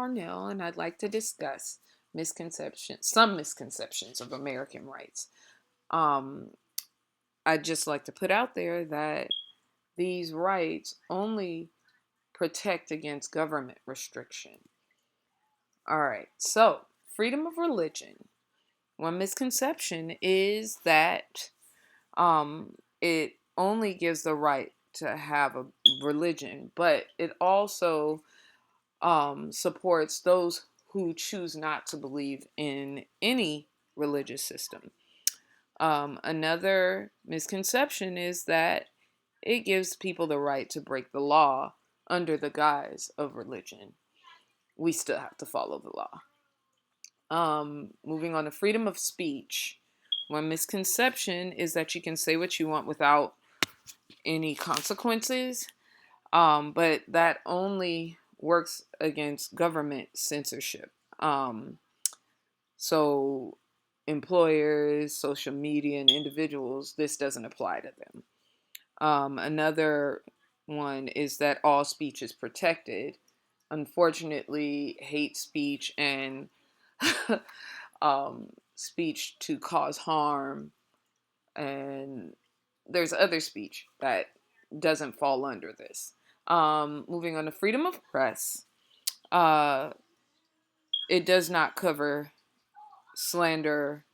Arnell, and I'd like to discuss some misconceptions of American rights. Um, I'd just like to put out there that these rights only protect against government restriction. All right, so freedom of religion. One misconception is that it only gives the right to have a religion, but it also supports those who choose not to believe in any religious system. Another misconception is that it gives people the right to break the law under the guise of religion. We still have to follow the law. Moving on to freedom of speech. One misconception is that you can say what you want without any consequences, but that only works against government censorship. So, employers, social media, and individuals, this doesn't apply to them. Another one is that all speech is protected. Unfortunately, hate speech and speech to cause harm, and there's other speech that doesn't fall under this. Moving on to freedom of press, uh, it does not cover slander,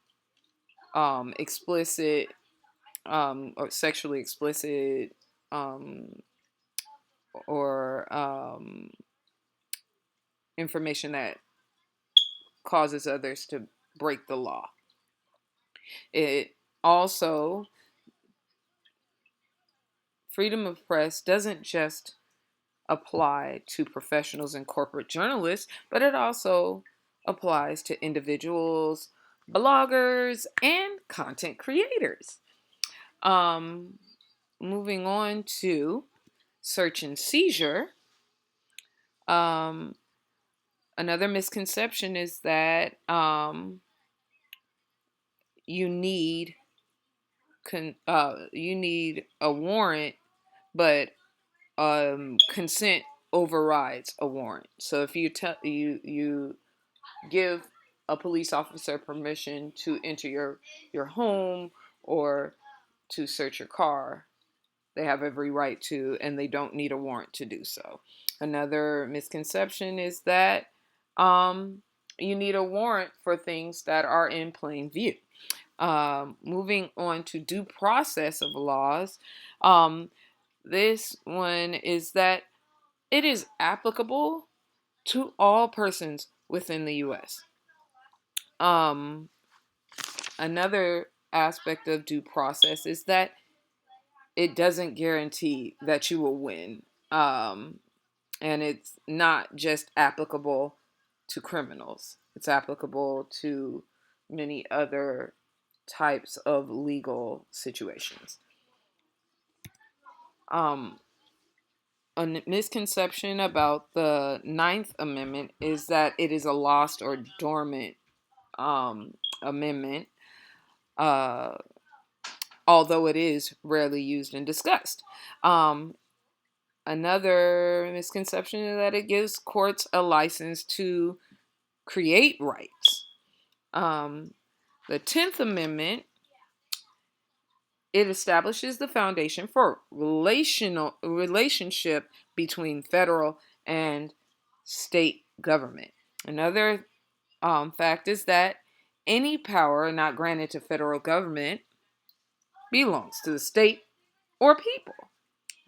explicit, or sexually explicit, um, or information that causes others to break the law. It also, freedom of press doesn't just apply to professionals and corporate journalists, but it also applies to individuals, bloggers, and content creators. Um, Moving on to search and seizure. Um, Another misconception is that you need you need a warrant, but consent overrides a warrant. So if you give a police officer permission to enter your home or to search your car, they have every right to, and they don't need a warrant to do so. Another misconception is that you need a warrant for things that are in plain view. Moving on to due process of laws, this one is that it is applicable to all persons within the U.S. Um, Another aspect of due process is that it doesn't guarantee that you will win. And it's not just applicable to criminals, it's applicable to many other types of legal situations. Um, a misconception about the Ninth Amendment is that it is a lost or dormant amendment, uh, although it is rarely used and discussed. Um, Another misconception is that it gives courts a license to create rights. Um, the 10th Amendment, it establishes the foundation for relationship between federal and state government. Another fact is that any power not granted to federal government belongs to the state or people.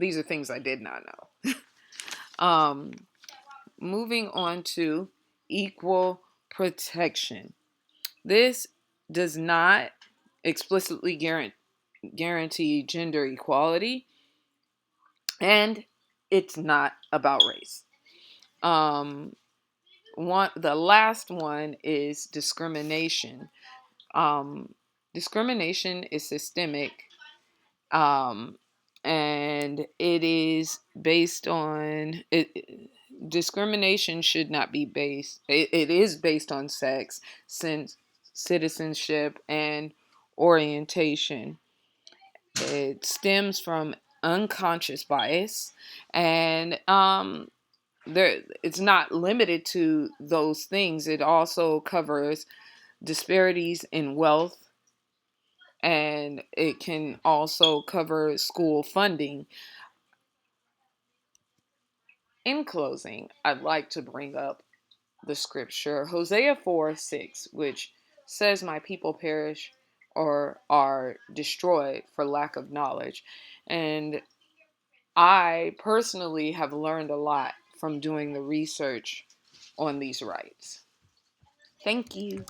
These are things I did not know. um, Moving on to equal protection. This does not explicitly guarantee gender equality, and it's not about race. Um, the last one is discrimination. Um, Discrimination is systemic, um, and it is based on it. Discrimination should not be based. It is based on sex, since citizenship and orientation. It stems from unconscious bias, and it's not limited to those things. It also covers disparities in wealth, and it can also cover school funding. In closing, I'd like to bring up the scripture Hosea 4:6, which says, "My people perish or are destroyed for lack of knowledge." And I personally have learned a lot from doing the research on these rights. Thank you.